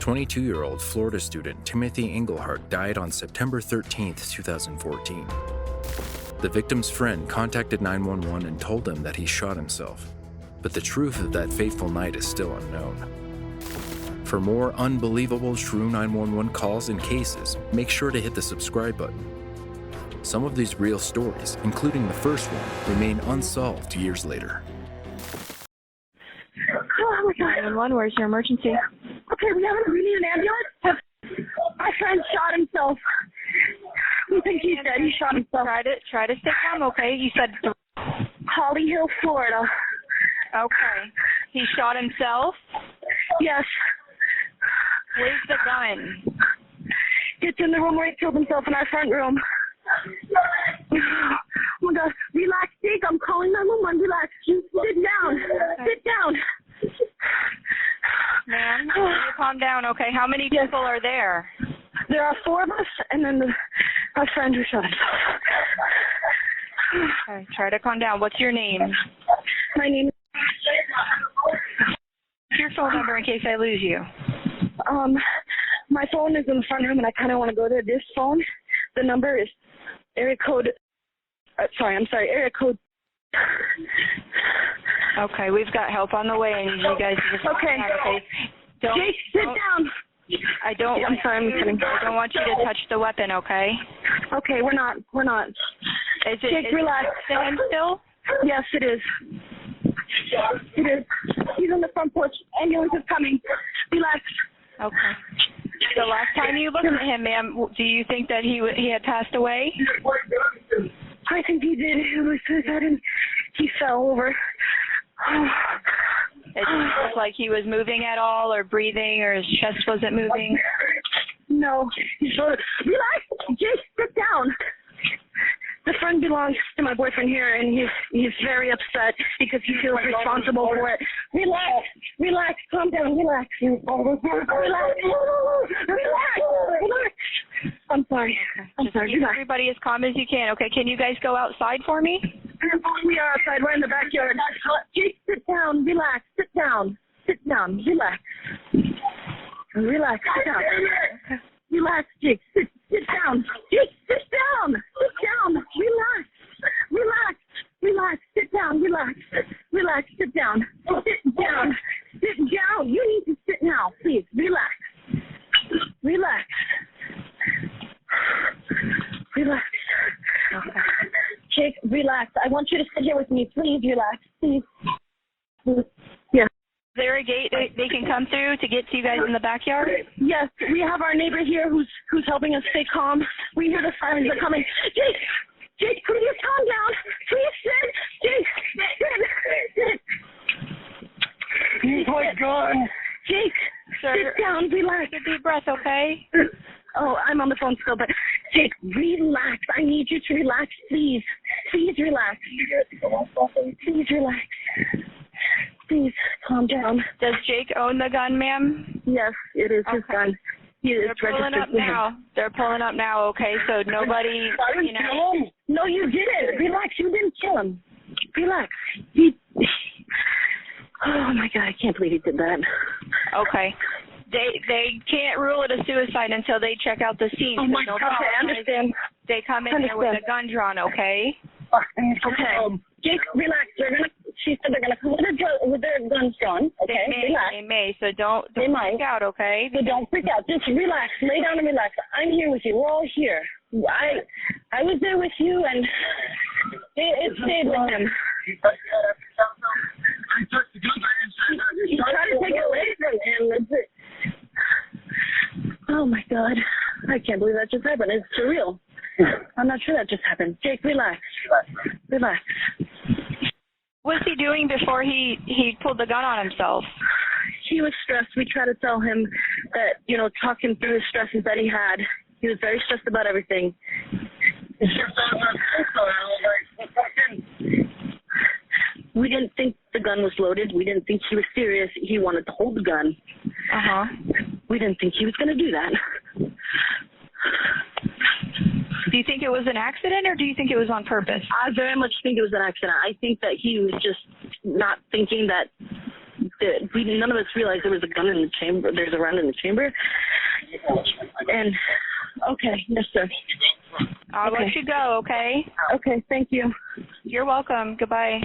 22-year-old Florida student Timothy Englehardt died on September 13, 2014. The victim's friend contacted 911 and told them that he shot himself, but the truth of that fateful night is still unknown. For more unbelievable true 911 calls and cases, make sure to hit the subscribe button. Some of these real stories, including the first one, remain unsolved years later. Oh my God. 911, where's your emergency? Okay, we need an ambulance. My friend shot himself. We think he's dead. He shot himself. Try to stay calm, okay? You said Holly Hill, Florida. Okay. He shot himself? Yes. Where's the gun? It's in the room where he killed himself, in our front room. Oh my God. Relax, Jake. I'm calling 911. Relax. Sit down. Okay. Sit down. Ma'am, you calm down, okay? How many people are there? There are 4 of us, and then our friend who shot himself. Okay, try to calm down. What's your name? My name is... What's your phone number in case I lose you? My phone is in the front room, and I kind of want to go there. This phone, the number is area code... area code... Okay, we've got help on the way. I need you guys to just Okay. Jake, sit down. I don't want you to touch the weapon, okay? Okay, we're not. Jake, relax. Stand still? Yes, it is. It is. He's on the front porch. Ambulance is coming. Relax. Okay. The last time you looked at him, ma'am, do you think that he had passed away? I think he did. It was so sudden. He fell over. It didn't look like he was moving at all, or breathing, or his chest wasn't moving. No. He's sort of... Relax. Jake, sit down. The friend belongs to my boyfriend here, and he's very upset because he feels responsible for it. Relax, calm down, relax. Relax. I'm sorry. Just keep everybody as calm as you can, okay? Can you guys go outside for me? We are outside. We're in the backyard. Jake, sit down, relax, sit down, relax. Relax, sit down. Relax, Jake, sit down. Jake, sit down. Relax, sit down, relax, sit down. You need to sit now, please, relax. Okay. Jake, relax. I want you to sit here with me. Please relax. Please. Yes. Is there a gate they can come through to get to you guys in the backyard? Yes. We have our neighbor here who's helping us stay calm. We hear the sirens are coming. Jake, please calm down. Please sit. Jake, sit. Oh my God. Jake, sir, sit down. Relax. Take a deep breath, okay? Oh, I'm on the phone still, but Jake, relax. I need you to relax, please. Please relax. Please relax. Please calm down. Does Jake own the gun, ma'am? Yes, it is his gun. They're pulling up now. They're pulling up now, okay? So nobody, you know. No, you didn't. Relax. You didn't kill him. Relax. Oh, my God. I can't believe he did that. Okay. They can't rule it a suicide until they check out the scene. Oh, my God. Okay, I understand. They come in there with a gun drawn, okay? Okay. Jake, relax. She said they're going to come with their guns drawn. Okay, They may, so don't freak out, okay? So don't freak out. Just relax. Lay down and relax. I'm here with you. We're all here. I was there with you, and it stayed with him. You tried to take it away from him. Oh, my God. I can't believe that just happened. It's surreal. I'm not sure that just happened. Jake, relax. Relax. What was he doing before he pulled the gun on himself? He was stressed. We tried to tell him that, talk him through the stresses that he had. He was very stressed about everything. We didn't think the gun was loaded. We didn't think he was serious. He wanted to hold the gun. Uh-huh. We didn't think he was going to do that. Do you think it was an accident, or do you think it was on purpose? I very much think it was an accident. I think that he was just not thinking that none of us realized there was a gun in the chamber. There's a round in the chamber. And, okay, yes, sir. I'll let you go, okay? Okay, thank you. You're welcome. Goodbye.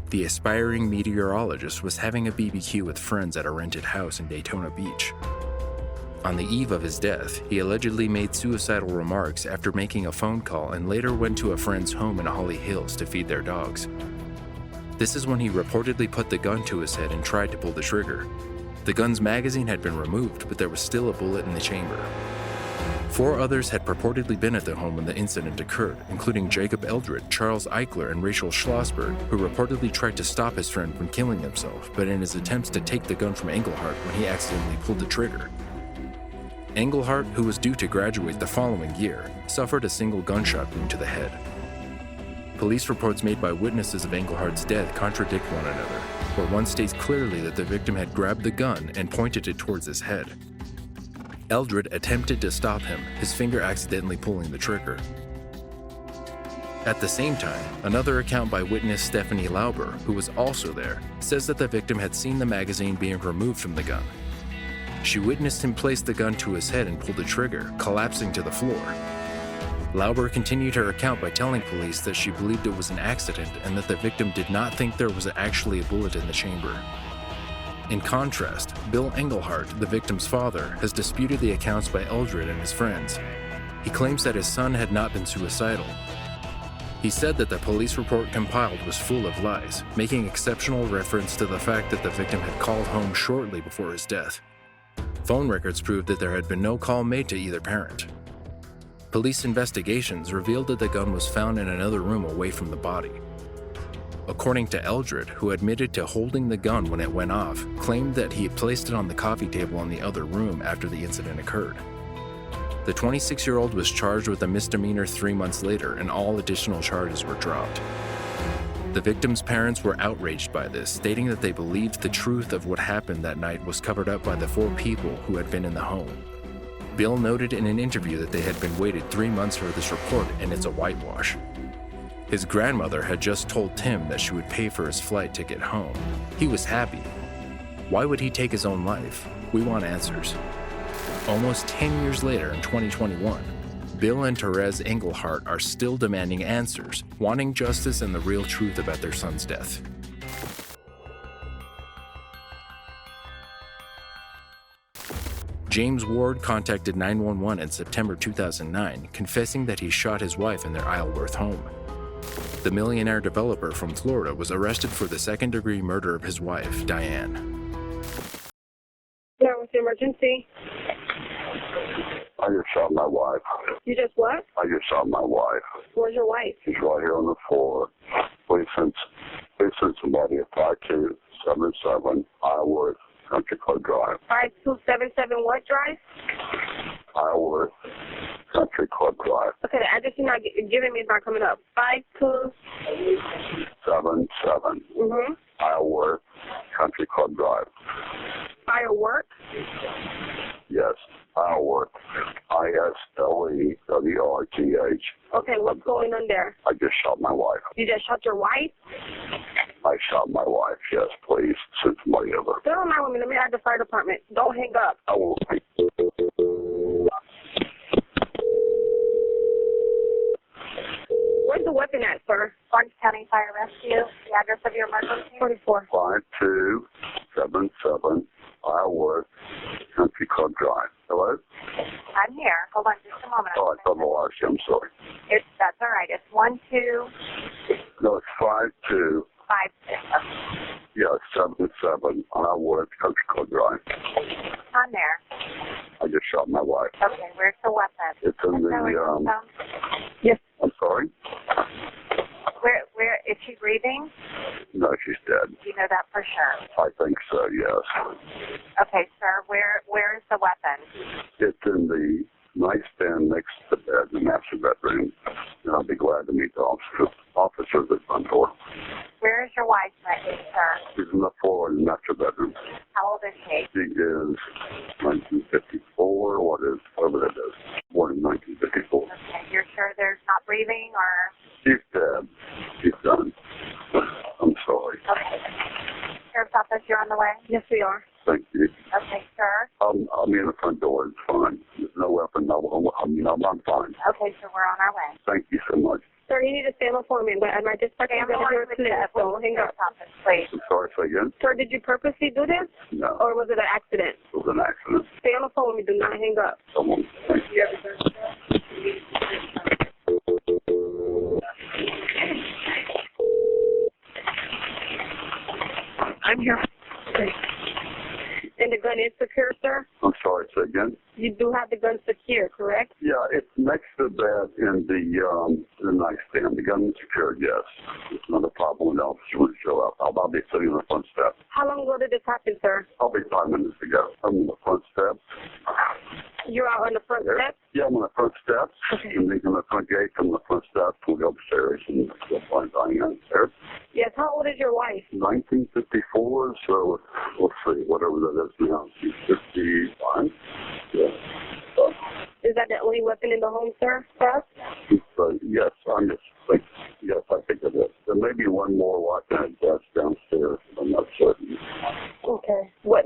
The aspiring meteorologist was having a BBQ with friends at a rented house in Daytona Beach. On the eve of his death, he allegedly made suicidal remarks after making a phone call and later went to a friend's home in Holly Hills to feed their dogs. This is when he reportedly put the gun to his head and tried to pull the trigger. The gun's magazine had been removed, but there was still a bullet in the chamber. 4 others had purportedly been at the home when the incident occurred, including Jacob Eldred, Charles Eichler, and Rachel Schlossberg, who reportedly tried to stop his friend from killing himself, but in his attempts to take the gun from Englehardt when he accidentally pulled the trigger. Englehardt, who was due to graduate the following year, suffered a single gunshot wound to the head. Police reports made by witnesses of Englehardt's death contradict one another, where one states clearly that the victim had grabbed the gun and pointed it towards his head. Eldred attempted to stop him, his finger accidentally pulling the trigger. At the same time, another account by witness Stephanie Lauber, who was also there, says that the victim had seen the magazine being removed from the gun. She witnessed him place the gun to his head and pull the trigger, collapsing to the floor. Lauber continued her account by telling police that she believed it was an accident and that the victim did not think there was actually a bullet in the chamber. In contrast, Bill Englehardt, the victim's father, has disputed the accounts by Eldred and his friends. He claims that his son had not been suicidal. He said that the police report compiled was full of lies, making exceptional reference to the fact that the victim had called home shortly before his death. Phone records proved that there had been no call made to either parent. Police investigations revealed that the gun was found in another room away from the body. According to Eldred, who admitted to holding the gun when it went off, claimed that he had placed it on the coffee table in the other room after the incident occurred. The 26-year-old was charged with a misdemeanor 3 months later, and all additional charges were dropped. The victim's parents were outraged by this, stating that they believed the truth of what happened that night was covered up by the 4 people who had been in the home. Bill noted in an interview that they had been waited 3 months for this report, and it's a whitewash. His grandmother had just told Tim that she would pay for his flight ticket home. He was happy. Why would he take his own life? We want answers. Almost 10 years later, in 2021, Bill and Therese Englehardt are still demanding answers, wanting justice and the real truth about their son's death. James Ward contacted 911 in September 2009, confessing that he shot his wife in their Isleworth home. The millionaire developer from Florida was arrested for the second-degree murder of his wife, Diane. Yeah, what's the emergency? I just shot my wife. You just what? I just shot my wife. Where's your wife? She's right here on the floor. Please send somebody at 5277 Isleworth Country Club Drive. 5277 what drive? Isleworth Country Club Drive. Okay, the address you're not giving me is not coming up. 5277 Isleworth Country Club Drive. Firework? Yes, Isleworth. ISLEWRTH. Okay, what's going on there? I just shot my wife. You just shot your wife? I shot my wife. Yes, please send somebody over. Stay on the line with me. Let me add the fire department. Don't hang up. I will. Where's the weapon at, sir? Orange County Fire Rescue. The address of your emergency? 44. 5277 Isleworth Country Club Drive. Hello? I'm here. Hold on just a moment. Oh, I thought I lost you. I'm sorry. That's all right. It's 1256. No, it's 52. Yeah, 77 Isleworth Country Club Drive. On there. I just shot my wife. Okay, where's the weapon? It's in the, Yes. I'm sorry? Where, is she breathing? No, she's dead. Do you know that for sure? I think so, yes. Okay, sir, where is the weapon? It's in the nightstand next to the bed in the master bedroom. And I'll be glad to meet the officers at the front door. Where is your wife, sir? She's in the floor in the master bedroom. How old is she? She is 1954, whatever that is. Born in 1954. Okay, you're sure there's not breathing or? She's dead. She's done. I'm sorry. Okay. Sheriff's Office, you're on the way? Yes, we are. Thank you. Okay, sir. I'll be in the front door. It's fine. There's no weapon. I'm fine. Okay, so we're on our way. Thank you so much. Sir, you need to stay on the phone with me, but my dispatcher Stay is on the going to line hear with a clip, the so hang up. Sheriff's Office, please. I'm sorry, say again? Sir, did you purposely do this, No. or was it an accident? It was an accident. Stay on the phone with me. Do not hang up. Someone. Thank you. I'm here. And the gun is secure, sir? I'm sorry, say again? You do have the gun secure, correct? Yeah, it's next to that in the nightstand. The gun is secured, yes. It's not a problem when the officer would show up. I'll be sitting on the front step. How long ago did this happen, sir? I'll be 5 minutes ago. I'm on the front step. You're out on the front step? Yeah, I'm on the front steps. Okay. And then on the front gate, I'm on the front steps. We'll go upstairs and we'll find Diane upstairs. Yes. How old is your wife? 1954, so let's see, whatever that is now. She's 55. Yeah. Is that the only weapon in the home, sir? Yes, I'm just like, yes, I think it is. There may be one more watching at desk downstairs. I'm not certain. Okay. What,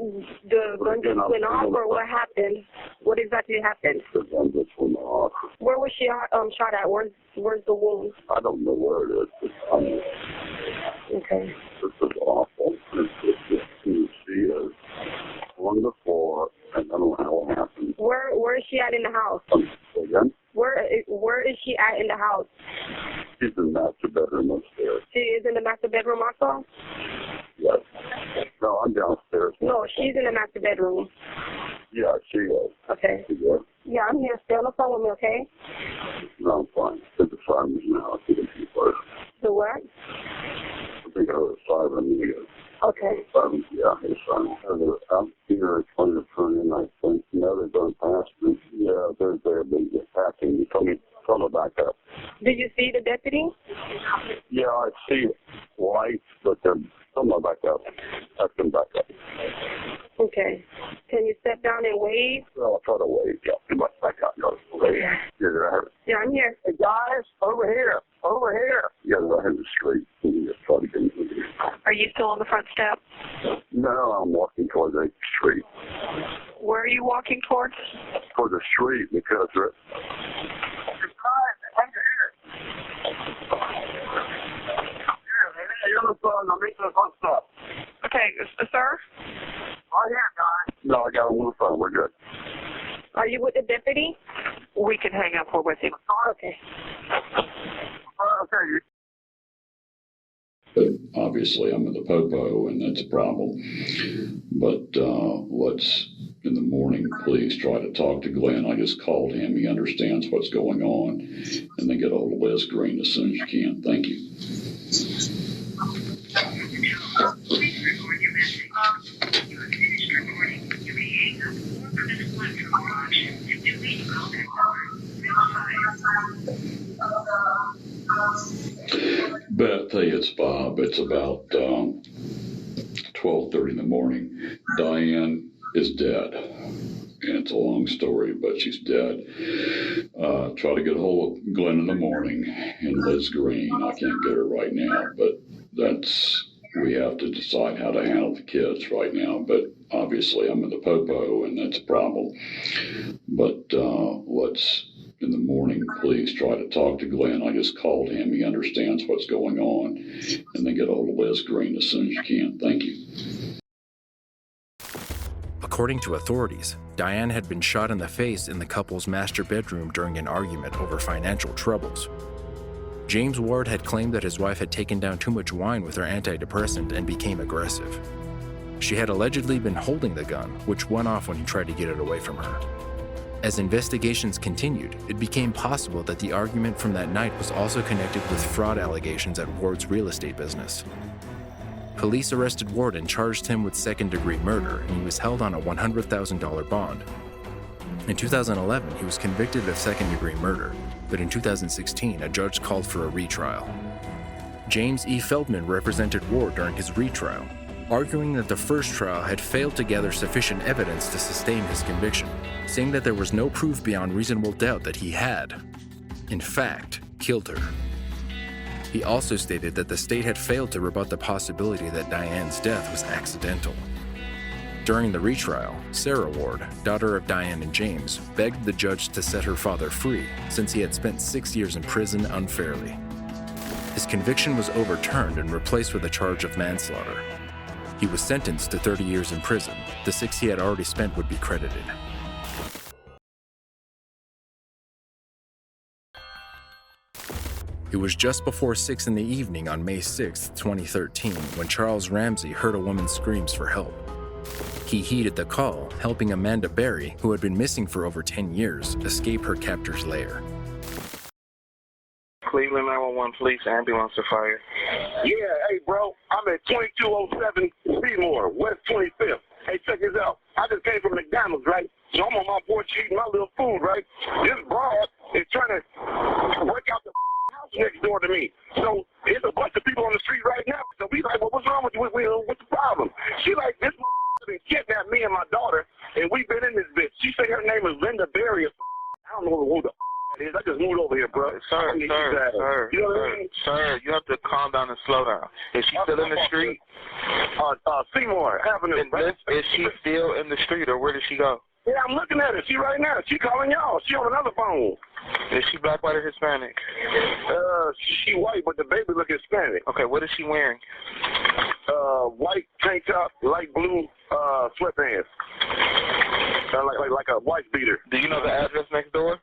the gun just went off, or what happened? What exactly happened? The gun just went off. Where was she shot at? Where's the wound? I don't know where it is. Okay. This is awful. She is on the floor, and I don't know how it happened. Where is she at in the house? Again? Where is she at in the house? She's in the master bedroom upstairs. She is in the master bedroom also? Yes. No, I'm downstairs. No, she's in the master bedroom. Yeah, she is. Okay. She is. Yeah, I'm here. Stay on the phone with me, okay? No, I'm fine. It's the sirens now. I think it's first. The what? I think I heard a siren. Okay. Yeah, it's I'm here at 20 and I think, they're going past me. Yeah, they're there, been attacking me. Tell me back up. Did you see the deputy? Yeah, I see lights, but they're somewhere back up. I can back up. Okay. Can you step down and wave? Well, I'll try to wave. Yeah, back up. Okay. Yeah, I'm here. Hey, guys, over here. Over here. Yeah, right in the street. You just try to get me. Are you still on the front step? No, I'm walking toward the street. Where are you walking towards? Toward the street because they're... Okay, sir? Oh, yeah, guys. No, I got him on the phone. We're good. Are you with the deputy? We can hang up. We're with you. Okay. Okay. But obviously I'm in the popo and that's a problem. But let's, in the morning, please try to talk to Glenn. I just called him. He understands what's going on. And then get a hold of Liz Green as soon as you can. Thank you. Please record your message. You have finished recording. You may hang up or press 1 for more options. To reach callback number, Beth, hey, it's Bob. It's about 12:30 in the morning. Diane is dead. And it's a long story, but she's dead. Try to get a hold of Glenn in the morning and Liz Green. I can't get her right now, but we have to decide how to handle the kids right now. But obviously I'm in the popo and that's a problem. But let's, in the morning, please try to talk to Glenn. I just called him. He understands what's going on. And then get a hold of Liz Green as soon as you can. Thank you. According to authorities, Diane had been shot in the face in the couple's master bedroom during an argument over financial troubles. James Ward had claimed that his wife had taken down too much wine with her antidepressant and became aggressive. She had allegedly been holding the gun, which went off when he tried to get it away from her. As investigations continued, it became possible that the argument from that night was also connected with fraud allegations at Ward's real estate business. Police arrested Ward and charged him with second-degree murder, and he was held on a $100,000 bond. In 2011, he was convicted of second-degree murder, but in 2016, a judge called for a retrial. James E. Feldman represented Ward during his retrial, arguing that the first trial had failed to gather sufficient evidence to sustain his conviction, saying that there was no proof beyond reasonable doubt that he had, in fact, killed her. He also stated that the state had failed to rebut the possibility that Diane's death was accidental. During the retrial, Sarah Ward, daughter of Diane and James, begged the judge to set her father free since he had spent 6 years in prison unfairly. His conviction was overturned and replaced with a charge of manslaughter. He was sentenced to 30 years in prison. The 6 he had already spent would be credited. It was just before 6 in the evening on May 6, 2013, when Charles Ramsey heard a woman's screams for help. He heeded the call, helping Amanda Berry, who had been missing for over 10 years, escape her captor's lair. Cleveland 911 police, ambulance or fire. Yeah, hey, bro, I'm at 2207 Seymour, West 25th. Hey, check this out. I just came from McDonald's, right? So I'm on my porch eating my little food, right? This broad is trying to break out the house next door to me. So there's a bunch of people on the street right now. So we like, well, what's wrong with you? What's the problem? She like, this been kidnapped me and my daughter, and we've been in this bitch. She say her name is Linda Berry. I don't know who the that is. I just moved over here, bro. Sir, you know what I mean? Sir, you have to calm down and slow down. Is she still in the street? Seymour Avenue. Is she still in the street, or where did she go? Yeah, I'm looking at her. She right now. She calling y'all. She on another phone. Is she black, white, or Hispanic? She white, but the baby look Hispanic. Okay, what is she wearing? White tank top, light blue sweatpants. Like a wife beater. Do you know the address next door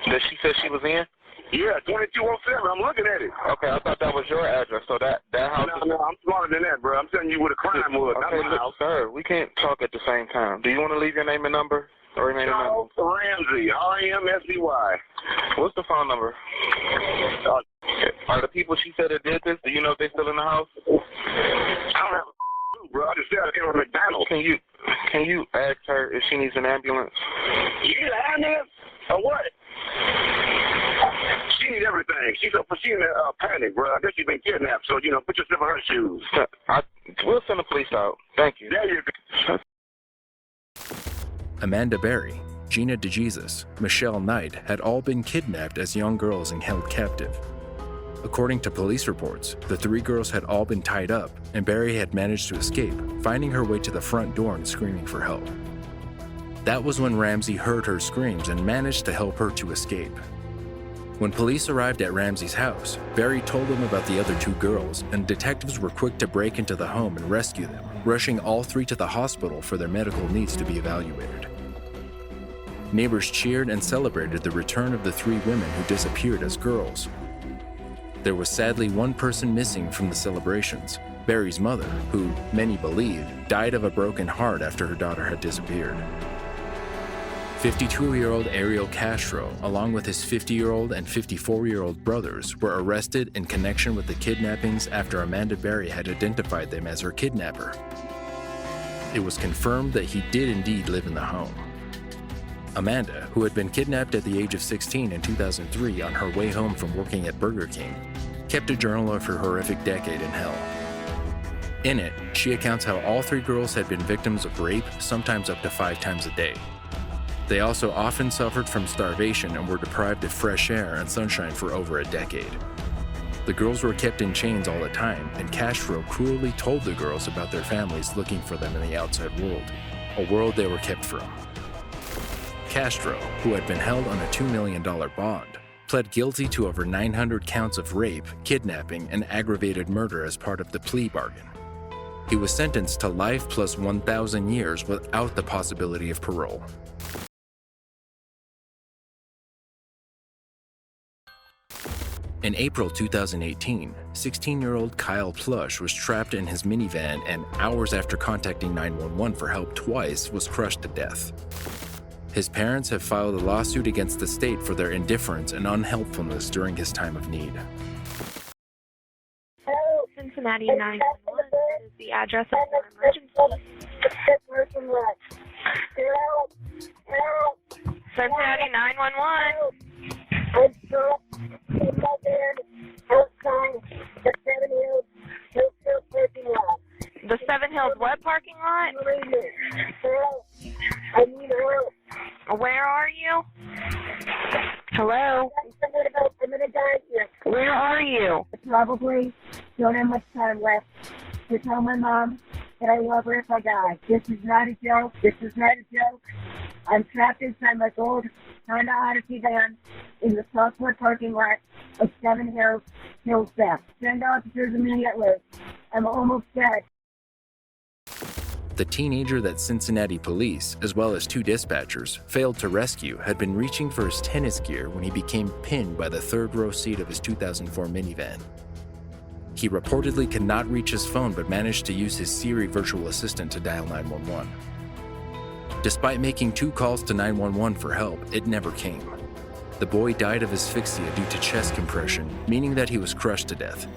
that she said she was in? Yeah, 2207. I'm looking at it. Okay, I thought that was your address. So that house. No, I'm smarter than that, bro. I'm telling you where the crime was. Okay, look, sir, we can't talk at the same time. Do you want to leave your name and number? Or your name and number? Ramsey, R-A-M-S-E-Y. What's the phone number? Are the people she said that did this, do you know if they're still in the house? I don't have a clue, bro. I just said I came from McDonald's. Can you ask her if she needs an ambulance? Yeah, ambulance? Or what? She needs everything. She's in a panic, bro. I guess she's been kidnapped, so, put yourself in her shoes. We'll send the police out. Thank you. There you go. Amanda Berry, Gina DeJesus, Michelle Knight had all been kidnapped as young girls and held captive. According to police reports, the 3 girls had all been tied up, and Berry had managed to escape, finding her way to the front door and screaming for help. That was when Ramsey heard her screams and managed to help her to escape. When police arrived at Ramsey's house, Berry told them about the other 2 girls, and detectives were quick to break into the home and rescue them, rushing all 3 to the hospital for their medical needs to be evaluated. Neighbors cheered and celebrated the return of the 3 women who disappeared as girls. There was sadly one person missing from the celebrations, Berry's mother, who, many believe, died of a broken heart after her daughter had disappeared. 52-year-old Ariel Castro, along with his 50-year-old and 54-year-old brothers, were arrested in connection with the kidnappings after Amanda Berry had identified them as her kidnapper. It was confirmed that he did indeed live in the home. Amanda, who had been kidnapped at the age of 16 in 2003 on her way home from working at Burger King, kept a journal of her horrific decade in hell. In it, she accounts how all 3 girls had been victims of rape, sometimes up to 5 times a day. They also often suffered from starvation and were deprived of fresh air and sunshine for over a decade. The girls were kept in chains all the time, and Castro cruelly told the girls about their families looking for them in the outside world, a world they were kept from. Castro, who had been held on a $2 million bond, pled guilty to over 900 counts of rape, kidnapping, and aggravated murder as part of the plea bargain. He was sentenced to life plus 1,000 years without the possibility of parole. In April 2018, 16-year-old Kyle Plush was trapped in his minivan and, hours after contacting 911 for help twice, was crushed to death. His parents have filed a lawsuit against the state for their indifference and unhelpfulness during his time of need. Cincinnati 911 is the address of your emergency. Cincinnati 911. The Seven Hills what parking lot? Where are you? Hello? Where are you? probably don't have much time left to tell my mom that I love her if I die. This is not a joke. This is not a joke. I'm trapped inside my gold Honda Odyssey van in the Southwood parking lot of Seven Hills Back. Send officers immediately. I'm almost dead. The teenager that Cincinnati police, as well as 2 dispatchers, failed to rescue had been reaching for his tennis gear when he became pinned by the third-row seat of his 2004 minivan. He reportedly could not reach his phone but managed to use his Siri virtual assistant to dial 911. Despite making 2 calls to 911 for help, it never came. The boy died of asphyxia due to chest compression, meaning that he was crushed to death.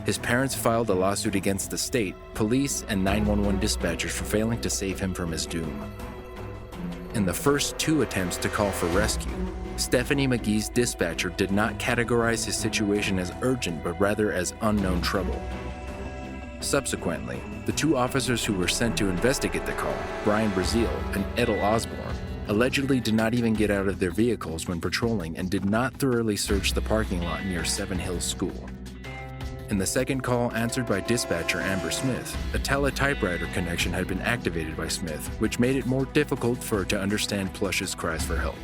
His parents filed a lawsuit against the state, police, and 911 dispatchers for failing to save him from his doom. In the first 2 attempts to call for rescue, Stephanie McGee's dispatcher did not categorize his situation as urgent but rather as unknown trouble. Subsequently, the 2 officers who were sent to investigate the call, Brian Brazil and Edel Osborne, allegedly did not even get out of their vehicles when patrolling and did not thoroughly search the parking lot near Seven Hills School. In the second call answered by dispatcher Amber Smith, a teletypewriter connection had been activated by Smith, which made it more difficult for her to understand Plush's cries for help.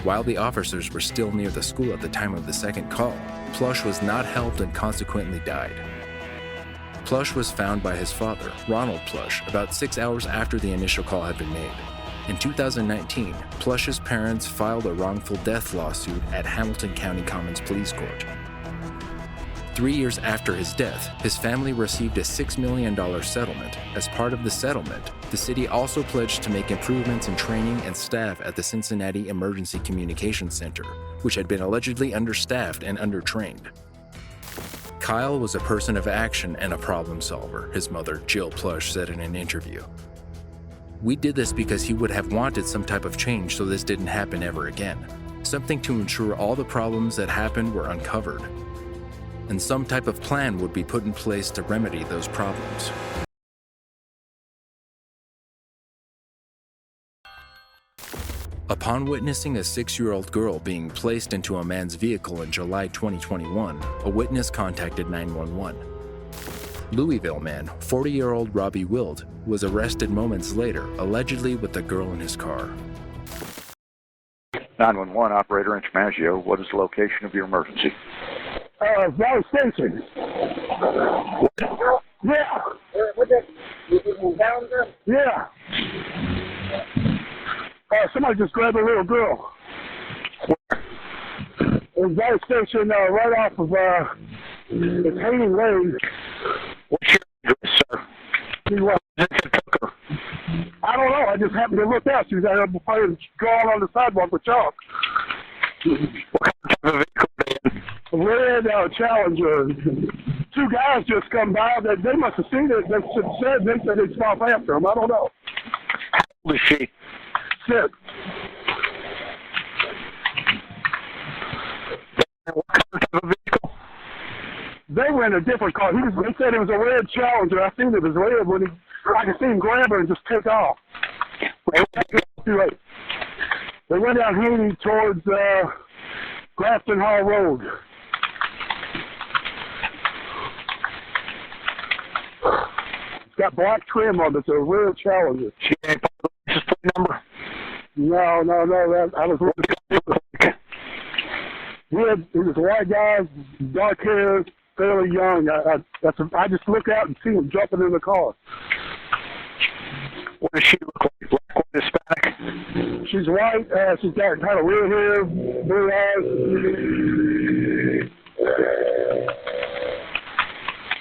While the officers were still near the school at the time of the second call, Plush was not helped and consequently died. Plush was found by his father, Ronald Plush, about 6 hours after the initial call had been made. In 2019, Plush's parents filed a wrongful death lawsuit at Hamilton County Commons Police Court. 3 years after his death, his family received a $6 million settlement. As part of the settlement, the city also pledged to make improvements in training and staff at the Cincinnati Emergency Communications Center, which had been allegedly understaffed and undertrained. Kyle was a person of action and a problem solver, his mother, Jill Plush, said in an interview. We did this because he would have wanted some type of change so this didn't happen ever again. Something to ensure all the problems that happened were uncovered. And some type of plan would be put in place to remedy those problems. Upon witnessing a 6-year-old girl being placed into a man's vehicle in July 2021, a witness contacted 911. Louisville man, 40-year-old Robbie Wild, was arrested moments later, allegedly with the girl in his car. 911 operator in Tremaggio, what is the location of your emergency? Valley Station. Yeah. Yeah. Somebody just grabbed a little girl. In Valley Station, right off of it's Hayden Lane. What's your address, sir? I don't know. I just happened to look out. She was out there playing drawing on the sidewalk with chalk. What kind of vehicle are you in? Red Challenger. 2 guys just come by. They must have seen it. They said they'd stop after them. I don't know. How old is she? 6. What kind of vehicle? They were in a different car. He said it was a red Challenger. I seen it was red when I could see him grab her and just take off. They went down Haney towards Grafton Hall Road. It's got black trim on it. It's a red Challenger. She ain't the license plate number? No. I was looking. He was a white guy, dark hair, fairly young. I just looked out and see him jumping in the car. What does she look like? Black, white, Hispanic? She's white. She's got kind of red hair, blue eyes.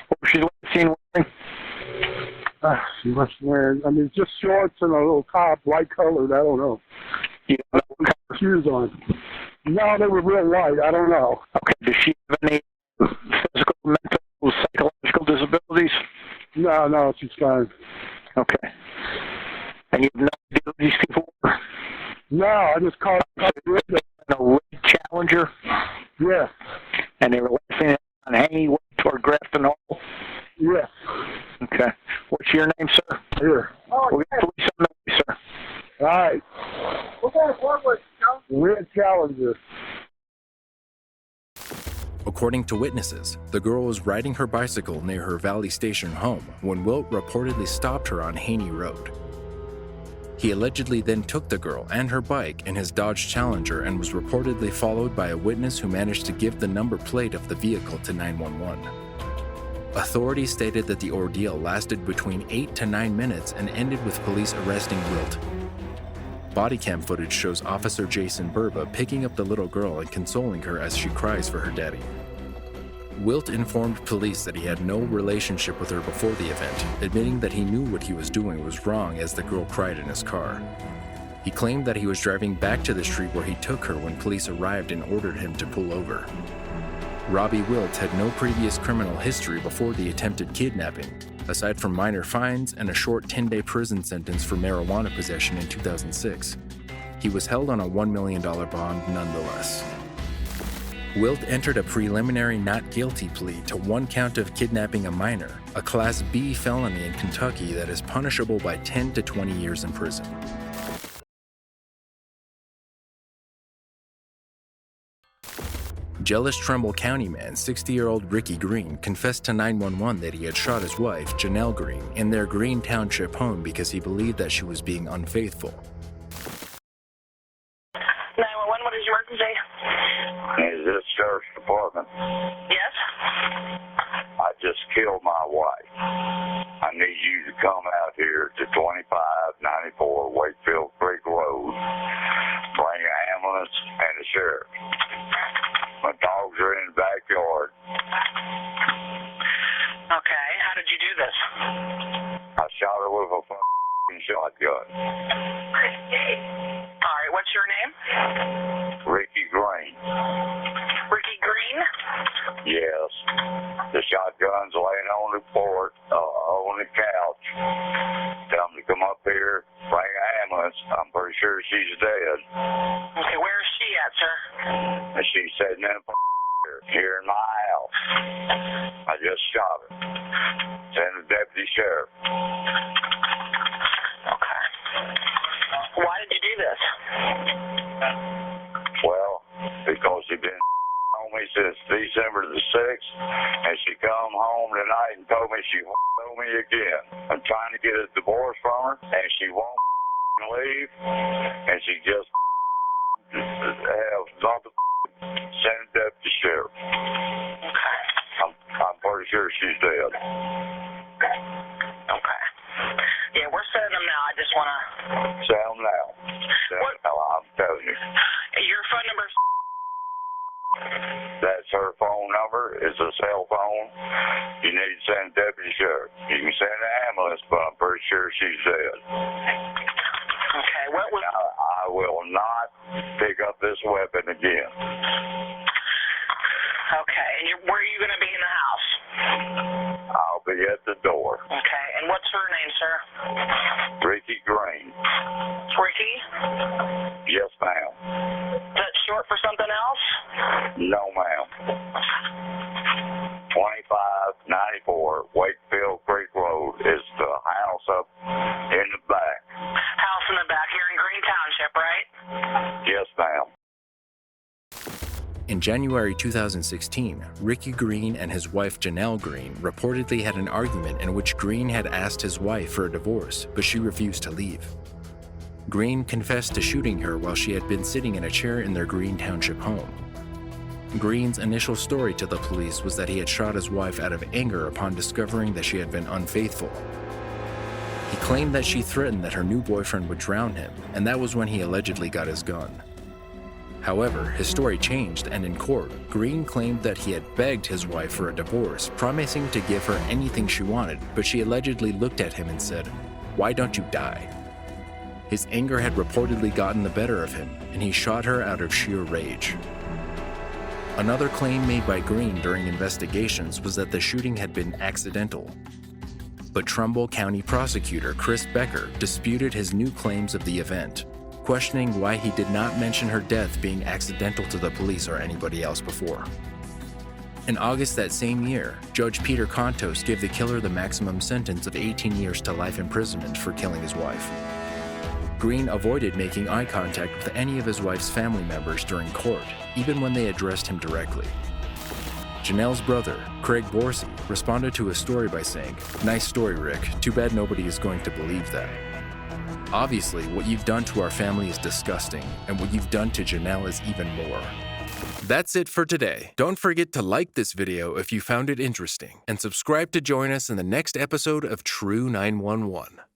What was she seen wearing? She must be wearing, just shorts and a little top, light colored. I don't know. You don't know what color shoes on? No, they were real light. I don't know. Okay. Does she have any physical, mental, psychological disabilities? No, she's fine. Okay. And you have no idea who these people were? No, I just caught a red Challenger? Yeah. And they were laughing on Haney toward Grafton Hall? Yes. Okay. What's your name, sir? Here. We'll get police on the way, sir. All right. What kind of car was it, Red Challenger. According to witnesses, the girl was riding her bicycle near her Valley Station home when Wilt reportedly stopped her on Haney Road. He allegedly then took the girl and her bike in his Dodge Challenger and was reportedly followed by a witness who managed to give the number plate of the vehicle to 911. Authorities stated that the ordeal lasted between 8 to 9 minutes and ended with police arresting Wilt. Body cam footage shows Officer Jason Burba picking up the little girl and consoling her as she cries for her daddy. Wilt informed police that he had no relationship with her before the event, admitting that he knew what he was doing was wrong as the girl cried in his car. He claimed that he was driving back to the street where he took her when police arrived and ordered him to pull over. Robbie Wilt had no previous criminal history before the attempted kidnapping, aside from minor fines and a short 10-day prison sentence for marijuana possession in 2006. He was held on a $1 million bond nonetheless. Wilt entered a preliminary not guilty plea to 1 count of kidnapping a minor, a Class B felony in Kentucky that is punishable by 10 to 20 years in prison. Jealous Trumbull County man 60-year-old Ricky Green confessed to 911 that he had shot his wife, Janelle Green, in their Green Township home because he believed that she was being unfaithful. 911, what is your emergency? Is this sheriff's department? Yes? I just killed my wife. I need you to come out here to 2594 Wakefield Creek Road. Bring an ambulance and a sheriff. My dogs are in the backyard. Okay, how did you do this? I shot her with a fucking shotgun. All right, what's your name? Ricky Green. Ricky Green? Yes. The shotgun's laying on the porch, on the couch. Tell them to come up here, bring an ambulance. I'm pretty sure she's dead. Okay, where is she at, sir? And she's sitting in a here in my house. I just shot her. Send the deputy sheriff. Okay. Why did you do this? Well, because she's been on me since December the 6th, and she come home tonight and told me she on me again. I'm trying to get a divorce from her, and she won't leave, and she just have nothing. Send the deputy sheriff. Okay. I'm pretty sure she's dead. Okay. Yeah, we're sending them now. I just want to... Send them now. Send them now, I'm telling you. Your phone number... That's her phone number. It's a cell phone. You need to send the deputy sheriff. You can send an ambulance, but I'm pretty sure she's dead. Okay, what was... Now, I will not pick up this weapon again. Okay, and where are you going to be in the house? I'll be at the door. Okay, and what's her name, sir? Ricky Green. Ricky? Yes, ma'am. Is that short for something else? No, ma'am. 2594 Wakefield Creek Road is the house up in the back. House in the back here in Green Township, right? Yes, ma'am. In January 2016, Ricky Green and his wife Janelle Green reportedly had an argument in which Green had asked his wife for a divorce, but she refused to leave. Green confessed to shooting her while she had been sitting in a chair in their Green Township home. Green's initial story to the police was that he had shot his wife out of anger upon discovering that she had been unfaithful. He claimed that she threatened that her new boyfriend would drown him, and that was when he allegedly got his gun. However, his story changed, and in court, Green claimed that he had begged his wife for a divorce, promising to give her anything she wanted, but she allegedly looked at him and said, "Why don't you die?" His anger had reportedly gotten the better of him, and he shot her out of sheer rage. Another claim made by Green during investigations was that the shooting had been accidental. But Trumbull County prosecutor Chris Becker disputed his new claims of the event, questioning why he did not mention her death being accidental to the police or anybody else before. In August that same year, Judge Peter Contos gave the killer the maximum sentence of 18 years to life imprisonment for killing his wife. Green avoided making eye contact with any of his wife's family members during court, even when they addressed him directly. Janelle's brother, Craig Borsey, responded to his story by saying, "Nice story, Rick. Too bad nobody is going to believe that." Obviously, what you've done to our family is disgusting, and what you've done to Janelle is even more. That's it for today. Don't forget to like this video if you found it interesting, and subscribe to join us in the next episode of True 911.